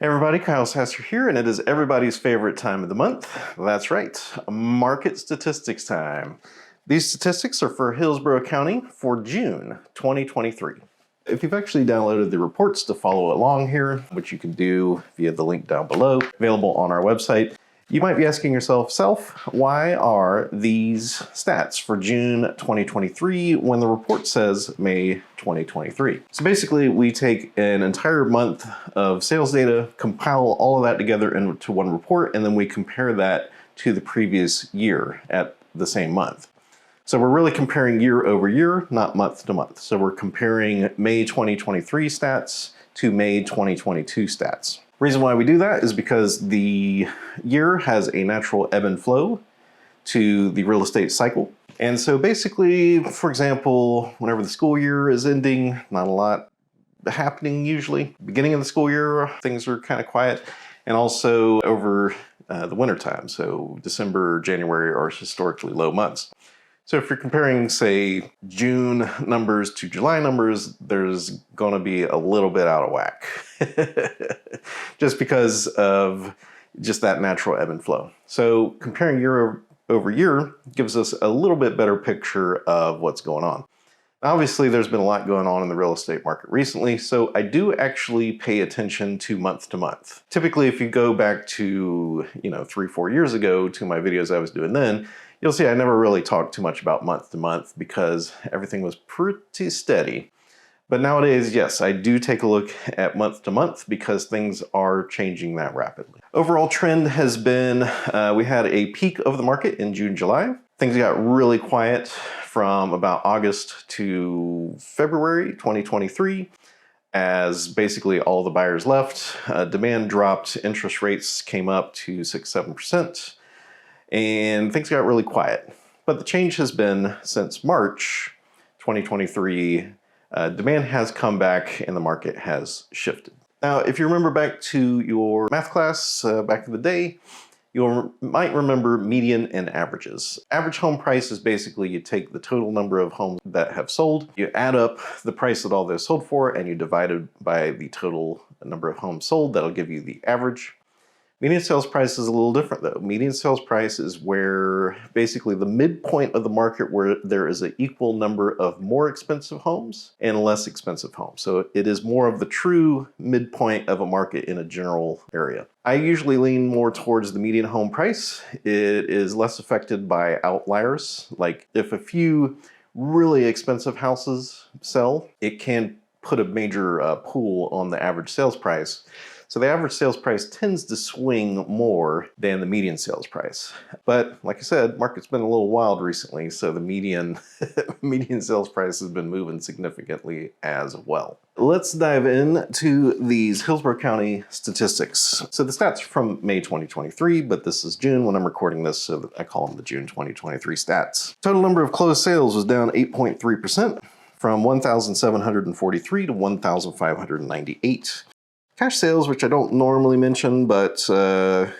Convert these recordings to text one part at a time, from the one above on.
Hey everybody, Kyle Sasser here, and it is everybody's favorite time of the month. That's right, market statistics time. These statistics are for Hillsborough County for June 2023. If you've actually downloaded the reports to follow along here, which you can do via the link down below, available on our website, you might be asking yourself, why are these stats for June 2023 when the report says May 2023? So basically, we take an entire month of sales data, compile all of that together into one report, and then we compare that to the previous year at the same month. So we're really comparing year over year, not month to month. So we're comparing May 2023 stats to May 2022 stats. Reason why we do that is because the year has a natural ebb and flow to the real estate cycle. And so basically, for example, whenever the school year is ending, not a lot happening usually. Beginning of the school year, things are kind of quiet. And also over the winter time. So December, January are historically low months. So if you're comparing, say, June numbers to July numbers, there's going to be a little bit out of whack. Just because of just that natural ebb and flow. So comparing year over year gives us a little bit better picture of what's going on. Obviously, there's been a lot going on in the real estate market recently, so I do actually pay attention to month. Typically, if you go back to, 3-4 years ago to my videos I was doing then, you'll see I never really talked too much about month to month because everything was pretty steady. But nowadays, yes, I do take a look at month to month because things are changing that rapidly. Overall trend has been, we had a peak of the market in June, July. Things got really quiet from about August to February 2023 as basically all the buyers left. Demand dropped, interest rates came up to 6-7%, and things got really quiet. But the change has been since March 2023, demand has come back and the market has shifted. Now, if you remember back to your math class back in the day, you might remember median and averages. Average home price is basically you take the total number of homes that have sold, you add up the price that all those sold for, and you divide it by the total number of homes sold. That'll give you the average. Median sales price is a little different though. Median sales price is where basically the midpoint of the market where there is an equal number of more expensive homes and less expensive homes. So it is more of the true midpoint of a market in a general area. I usually lean more towards the median home price. It is less affected by outliers. Like if a few really expensive houses sell, it can put a major pull on the average sales price. So the average sales price tends to swing more than the median sales price. But like I said, market's been a little wild recently, so the median sales price has been moving significantly as well. Let's dive into these Hillsborough County statistics. So the stats are from May 2023, but this is June when I'm recording this, so I call them the June 2023 stats. Total number of closed sales was down 8.3% from 1,743 to 1,598. Cash sales, which I don't normally mention, but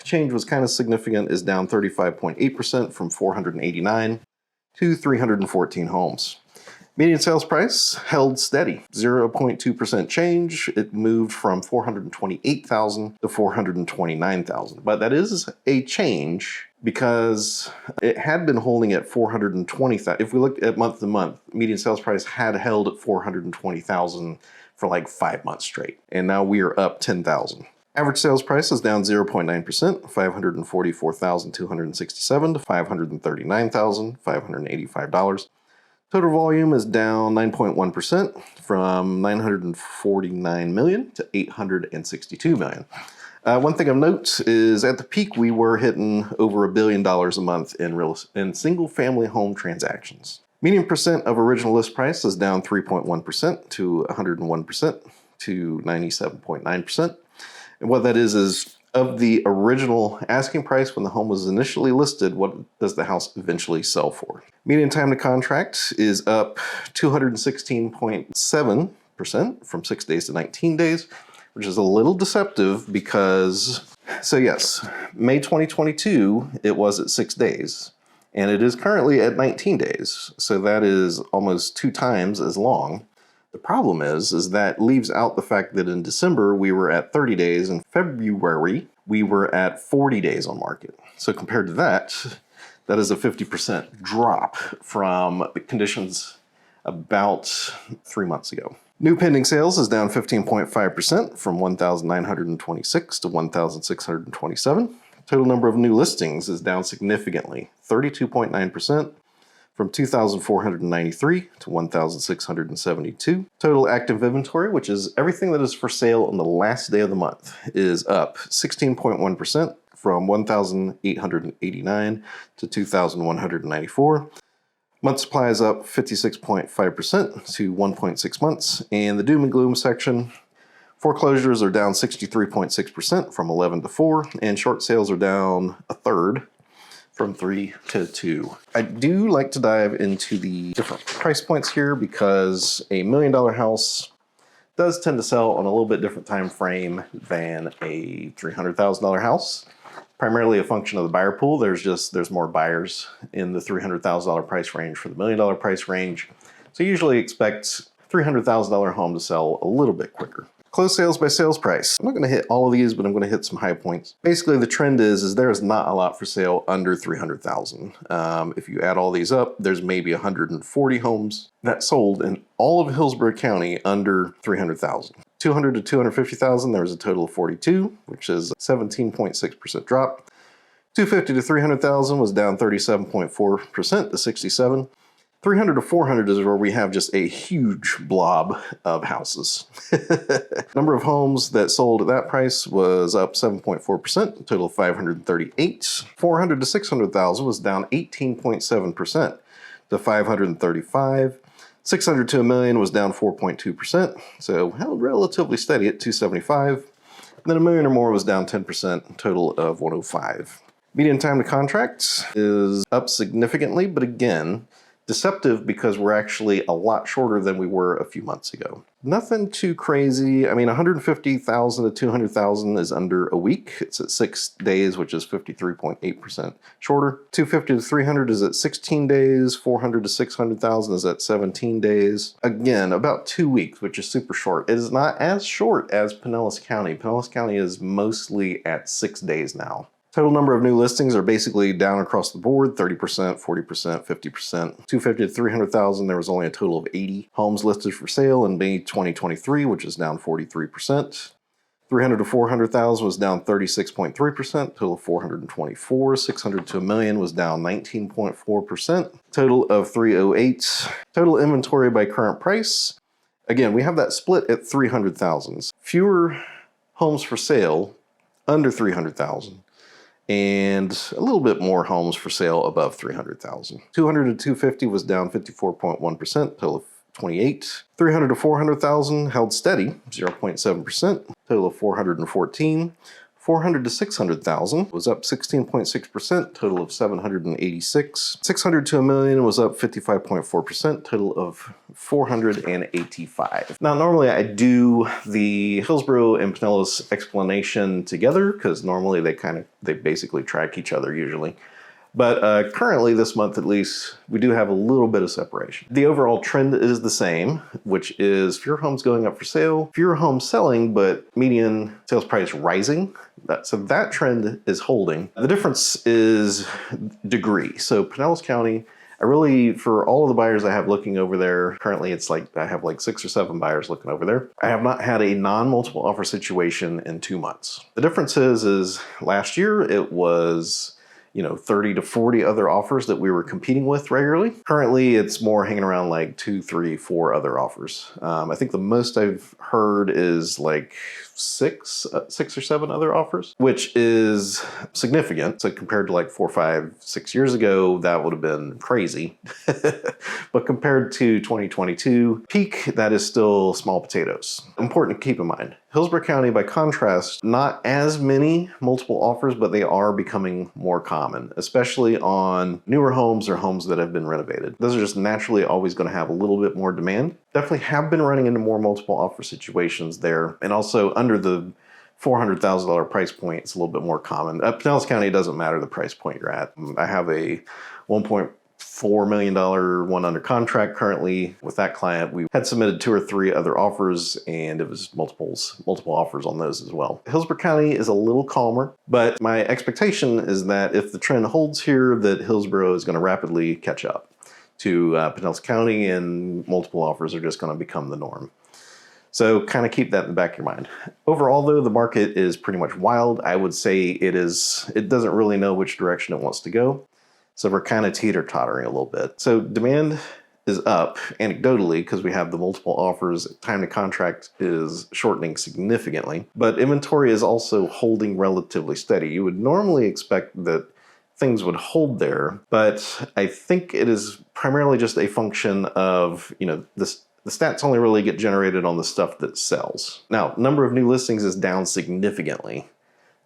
change was kind of significant, is down 35.8% from 489 to 314 homes. Median sales price held steady, 0.2% change. It moved from 428,000 to 429,000. But that is a change because it had been holding at 420,000. If we look at month to month, median sales price had held at 420,000 for like 5 months straight. And now we are up 10,000. Average sales price is down 0.9%, 544,267 to $539,585. Total volume is down 9.1% from 949 million to 862 million. One thing of note is at the peak, we were hitting over $1 billion a month in single-family home transactions. Median percent of original list price is down 3.1% to 101% to 97.9%. And what that is of the original asking price when the home was initially listed, what does the house eventually sell for? Median time to contract is up 216.7% from 6 days to 19 days, which is a little deceptive because, so yes, May 2022, it was at 6 days. And it is currently at 19 days. So that is almost 2 times as long. The problem is that leaves out the fact that in December we were at 30 days, in February we were at 40 days on market. So compared to that, that is a 50% drop from the conditions about 3 months ago. New pending sales is down 15.5% from 1,926 to 1,627. Total number of new listings is down significantly, 32.9%. From 2,493 to 1,672. Total active inventory, which is everything that is for sale on the last day of the month, is up 16.1% from 1,889 to 2,194. Month supply is up 56.5% to 1.6 months. And the doom and gloom section, foreclosures are down 63.6% from 11 to 4, and short sales are down a third from 3 to 2. I do like to dive into the different price points here because a $1 million house does tend to sell on a little bit different time frame than a $300,000 house. Primarily a function of the buyer pool. There's more buyers in the $300,000 price range for the $1 million price range. So you usually expect $300,000 home to sell a little bit quicker. Closed sales by sales price. I'm not going to hit all of these, but I'm going to hit some high points. Basically, the trend is there is not a lot for sale under $300,000. If you add all these up, there's maybe 140 homes that sold in all of Hillsborough County under $300,000. 200 to 250,000, there was a total of 42, which is a 17.6% drop. 250 to 300,000 was down 37.4% to 67. 300 to 400 is where we have just a huge blob of houses. Number of homes that sold at that price was up 7.4%, total of 538. 400 to 600,000 was down 18.7% to 535. 600 to a million was down 4.2%, so held relatively steady at 275. And then a million or more was down 10%, total of 105. Median time to contract is up significantly, but again, deceptive because we're actually a lot shorter than we were a few months ago. Nothing too crazy. I mean, 150,000 to 200,000 is under a week. It's at 6 days, which is 53.8% shorter. 250 to 300 is at 16 days. 400 to 600,000 is at 17 days. Again, about 2 weeks, which is super short. It is not as short as Pinellas County. Pinellas County is mostly at 6 days now. Total number of new listings are basically down across the board, 30%, 40%, 50%. 250 to 300,000, there was only a total of 80 homes listed for sale in May 2023, which is down 43%. 300 to 400,000 was down 36.3%, total of 424. 600 to a million was down 19.4%, total of 308. Total inventory by current price. Again, we have that split at 300,000. Fewer homes for sale under 300,000. And a little bit more homes for sale above 300,000. 200 to 250 was down 54.1%, total of 28. 300 to 400,000 held steady, 0.7%, total of 414. 400 to 600,000 was up 16.6%, total of 786. 600 to a million was up 55.4%, total of 485. Now, normally I do the Hillsborough and Pinellas explanation together because normally they basically track each other usually. But currently, this month at least, we do have a little bit of separation. The overall trend is the same, which is fewer homes going up for sale, fewer homes selling, but median sales price rising. So that trend is holding. The difference is degree. So Pinellas County, for all of the buyers I have looking over there, currently it's like I have like 6 or 7 buyers looking over there. I have not had a non-multiple offer situation in 2 months. The difference is last year it was 30 to 40 other offers that we were competing with regularly. Currently, it's more hanging around like 2, 3, 4 other offers. I think the most I've heard is like 6 or 7 other offers, which is significant. So compared to like 4, 5, 6 years ago, that would have been crazy. But compared to 2022 peak, that is still small potatoes. Important to keep in mind. Hillsborough County, by contrast, not as many multiple offers, but they are becoming more common, especially on newer homes or homes that have been renovated. Those are just naturally always going to have a little bit more demand. Definitely have been running into more multiple offer situations there. And also under the $400,000 price point, it's a little bit more common. Pinellas County, it doesn't matter the price point you're at. I have a 1.3 $4 million one under contract currently. With that client, we had submitted 2 or 3 other offers, and it was multiple offers on those as well. Hillsborough County is a little calmer, but my expectation is that if the trend holds here, that Hillsborough is going to rapidly catch up to Pinellas County, and multiple offers are just going to become the norm. So kind of keep that in the back of your mind. Overall though, the market is pretty much wild. I would say it doesn't really know which direction it wants to go. So we're kind of teeter-tottering a little bit. So demand is up anecdotally because we have the multiple offers. Time to contract is shortening significantly, but inventory is also holding relatively steady. You would normally expect that things would hold there, but I think it is primarily just a function of, the stats only really get generated on the stuff that sells. Now, number of new listings is down significantly.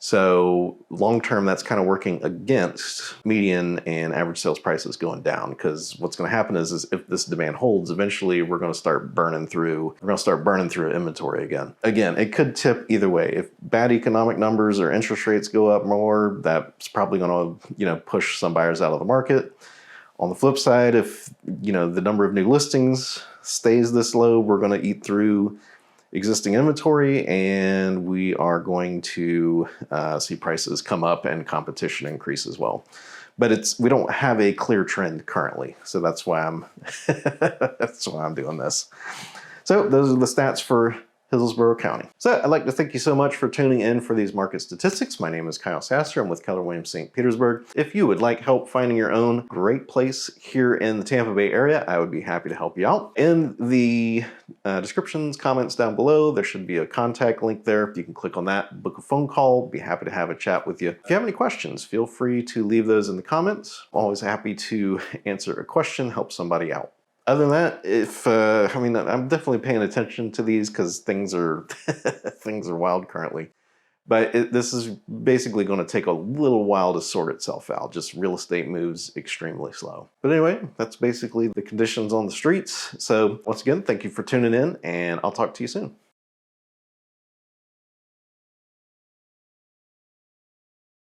So long-term, that's kind of working against median and average sales prices going down, because what's going to happen is if this demand holds, eventually we're going to start burning through inventory again. Again, it could tip either way. If bad economic numbers or interest rates go up more, that's probably going to, push some buyers out of the market. On the flip side, if, the number of new listings stays this low, we're going to eat through existing inventory, and we are going to see prices come up and competition increase as well. But we don't have a clear trend currently, so that's why I'm doing this. So those are the stats for Hillsborough County. So I'd like to thank you so much for tuning in for these market statistics. My name is Kyle Sasser. I'm with Keller Williams St. Petersburg. If you would like help finding your own great place here in the Tampa Bay area, I would be happy to help you out. In the descriptions, comments down below, there should be a contact link there. You can click on that, book a phone call. Be happy to have a chat with you. If you have any questions, feel free to leave those in the comments. Always happy to answer a question, help somebody out. Other than that, I'm definitely paying attention to these because things are things are wild currently. But this is basically going to take a little while to sort itself out. Just real estate moves extremely slow. But anyway, that's basically the conditions on the streets. So once again, thank you for tuning in, and I'll talk to you soon.